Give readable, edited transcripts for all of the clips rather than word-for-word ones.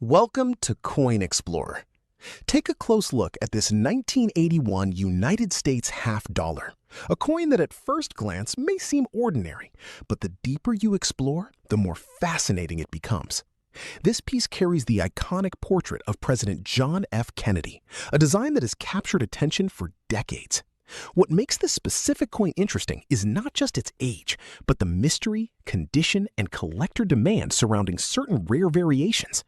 Welcome to Coin Explorer. Take a close look at this 1981 United States half dollar, a coin that at first glance may seem ordinary, but the deeper you explore, the more fascinating it becomes. This piece carries the iconic portrait of President John F. Kennedy, a design that has captured attention for decades. What makes this specific coin interesting is not just its age, but the mystery, condition, and collector demand surrounding certain rare variations.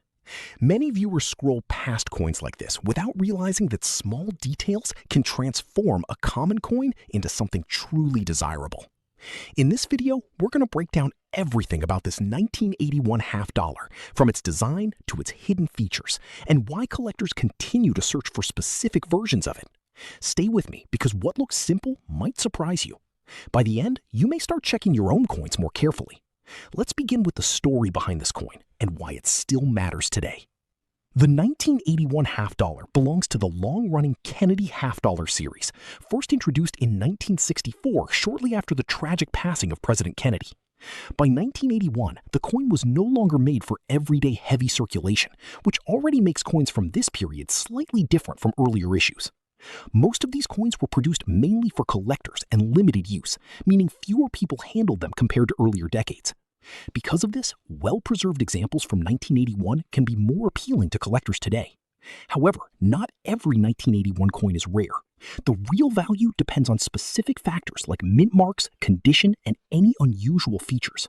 Many viewers scroll past coins like this without realizing that small details can transform a common coin into something truly desirable. In this video, we're going to break down everything about this 1981 half dollar, from its design to its hidden features, and why collectors continue to search for specific versions of it. Stay with me, because what looks simple might surprise you. By the end, you may start checking your own coins more carefully. Let's begin with the story behind this coin and why it still matters today. The 1981 half dollar belongs to the long-running Kennedy half dollar series, first introduced in 1964, shortly after the tragic passing of President Kennedy. By 1981, the coin was no longer made for everyday heavy circulation, which already makes coins from this period slightly different from earlier issues. Most of these coins were produced mainly for collectors and limited use, meaning fewer people handled them compared to earlier decades. Because of this, well-preserved examples from 1981 can be more appealing to collectors today. However, not every 1981 coin is rare. The real value depends on specific factors like mint marks, condition, and any unusual features.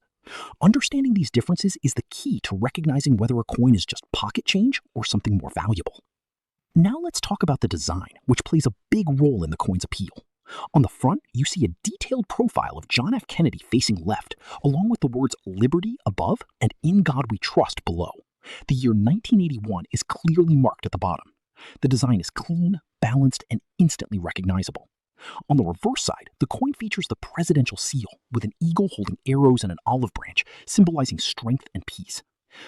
Understanding these differences is the key to recognizing whether a coin is just pocket change or something more valuable. Now let's talk about the design, which plays a big role in the coin's appeal. On the front, you see a detailed profile of John F. Kennedy facing left, along with the words "Liberty" above and "In God We Trust" below. The year 1981 is clearly marked at the bottom. The design is clean, balanced, and instantly recognizable. On the reverse side, the coin features the presidential seal, with an eagle holding arrows and an olive branch, symbolizing strength and peace.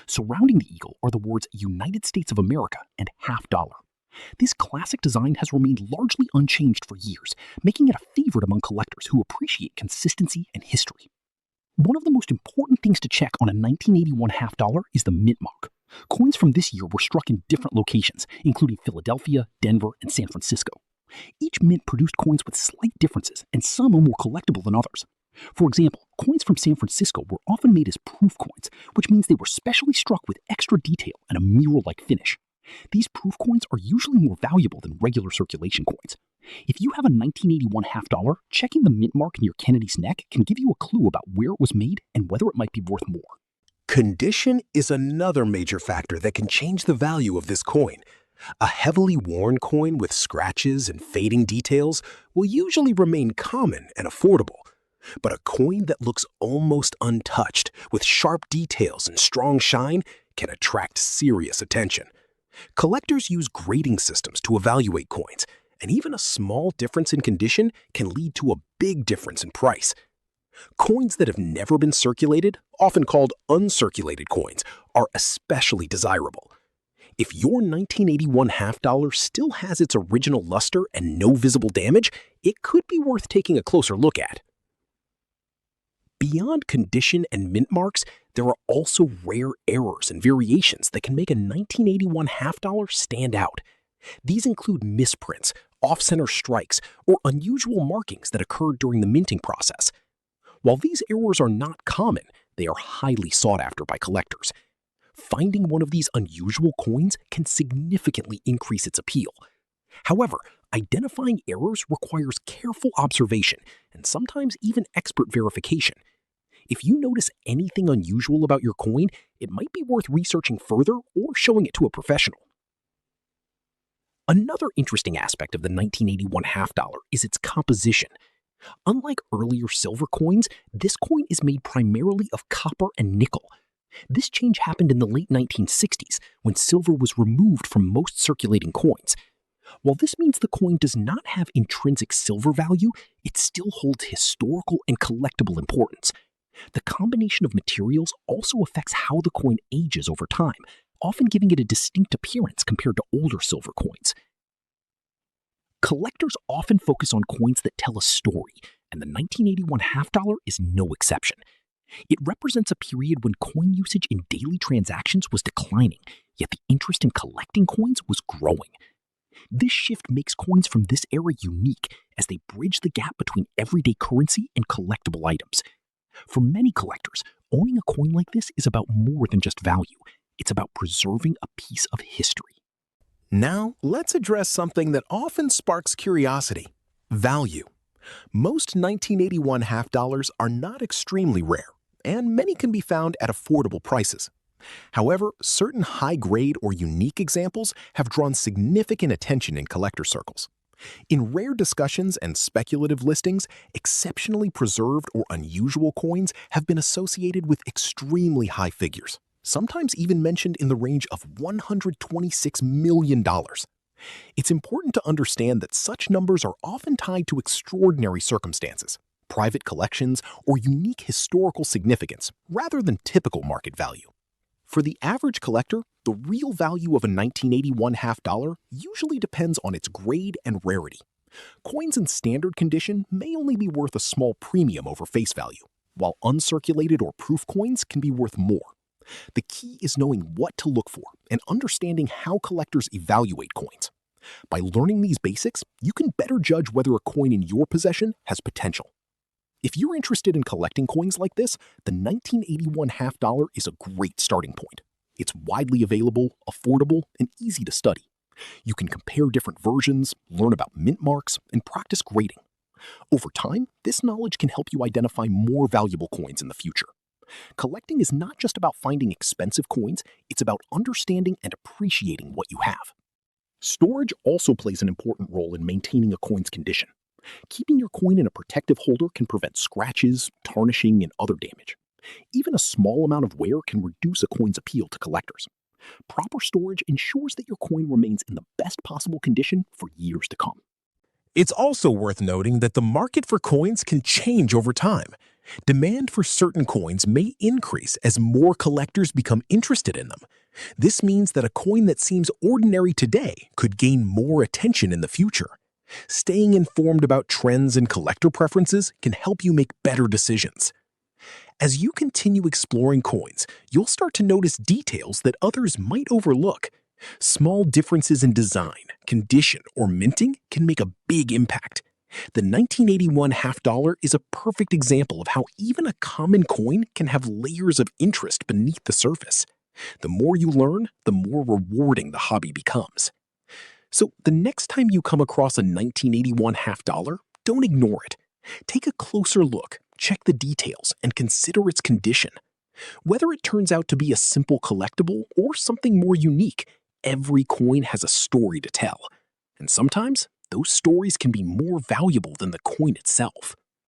Surrounding the eagle are the words "United States of America" and "half dollar." This classic design has remained largely unchanged for years, making it a favorite among collectors who appreciate consistency and history. One of the most important things to check on a 1981 half dollar is the mint mark. Coins from this year were struck in different locations, including Philadelphia, Denver, and San Francisco. Each mint produced coins with slight differences, and some are more collectible than others. For example, coins from San Francisco were often made as proof coins, which means they were specially struck with extra detail and a mirror-like finish. These proof coins are usually more valuable than regular circulation coins. If you have a 1981 half dollar, checking the mint mark near Kennedy's neck can give you a clue about where it was made and whether it might be worth more. Condition is another major factor that can change the value of this coin. A heavily worn coin with scratches and fading details will usually remain common and affordable. But a coin that looks almost untouched, with sharp details and strong shine, can attract serious attention. Collectors use grading systems to evaluate coins, and even a small difference in condition can lead to a big difference in price. Coins that have never been circulated, often called uncirculated coins, are especially desirable. If your 1981 half dollar still has its original luster and no visible damage, it could be worth taking a closer look at. Beyond condition and mint marks, there are also rare errors and variations that can make a 1981 half dollar stand out. These include misprints, off-center strikes, or unusual markings that occurred during the minting process. While these errors are not common, they are highly sought after by collectors. Finding one of these unusual coins can significantly increase its appeal. However, identifying errors requires careful observation and sometimes even expert verification. If you notice anything unusual about your coin, it might be worth researching further or showing it to a professional. Another interesting aspect of the 1981 half dollar is its composition. Unlike earlier silver coins, this coin is made primarily of copper and nickel. This change happened in the late 1960s, when silver was removed from most circulating coins. While this means the coin does not have intrinsic silver value, it still holds historical and collectible importance. The combination of materials also affects how the coin ages over time, often giving it a distinct appearance compared to older silver coins. Collectors often focus on coins that tell a story, and the 1981 half dollar is no exception. It represents a period when coin usage in daily transactions was declining, yet the interest in collecting coins was growing. This shift makes coins from this era unique as they bridge the gap between everyday currency and collectible items. For many collectors, owning a coin like this is about more than just value. It's about preserving a piece of history. Now, let's address something that often sparks curiosity: value. Most 1981 half dollars are not extremely rare, and many can be found at affordable prices. However, certain high-grade or unique examples have drawn significant attention in collector circles. In rare discussions and speculative listings, exceptionally preserved or unusual coins have been associated with extremely high figures, sometimes even mentioned in the range of $126 million. It's important to understand that such numbers are often tied to extraordinary circumstances, private collections, or unique historical significance, rather than typical market value. For the average collector, the real value of a 1981 half dollar usually depends on its grade and rarity. Coins in standard condition may only be worth a small premium over face value, while uncirculated or proof coins can be worth more. The key is knowing what to look for and understanding how collectors evaluate coins. By learning these basics, you can better judge whether a coin in your possession has potential. If you're interested in collecting coins like this, the 1981 half dollar is a great starting point. It's widely available, affordable, and easy to study. You can compare different versions, learn about mint marks, and practice grading. Over time, this knowledge can help you identify more valuable coins in the future. Collecting is not just about finding expensive coins, it's about understanding and appreciating what you have. Storage also plays an important role in maintaining a coin's condition. Keeping your coin in a protective holder can prevent scratches, tarnishing, and other damage. Even a small amount of wear can reduce a coin's appeal to collectors. Proper storage ensures that your coin remains in the best possible condition for years to come. It's also worth noting that the market for coins can change over time. Demand for certain coins may increase as more collectors become interested in them. This means that a coin that seems ordinary today could gain more attention in the future. Staying informed about trends and collector preferences can help you make better decisions. As you continue exploring coins, you'll start to notice details that others might overlook. Small differences in design, condition, or minting can make a big impact. The 1981 half dollar is a perfect example of how even a common coin can have layers of interest beneath the surface. The more you learn, the more rewarding the hobby becomes. So the next time you come across a 1981 half dollar, don't ignore it. Take a closer look, check the details, and consider its condition. Whether it turns out to be a simple collectible or something more unique, every coin has a story to tell. And sometimes, those stories can be more valuable than the coin itself.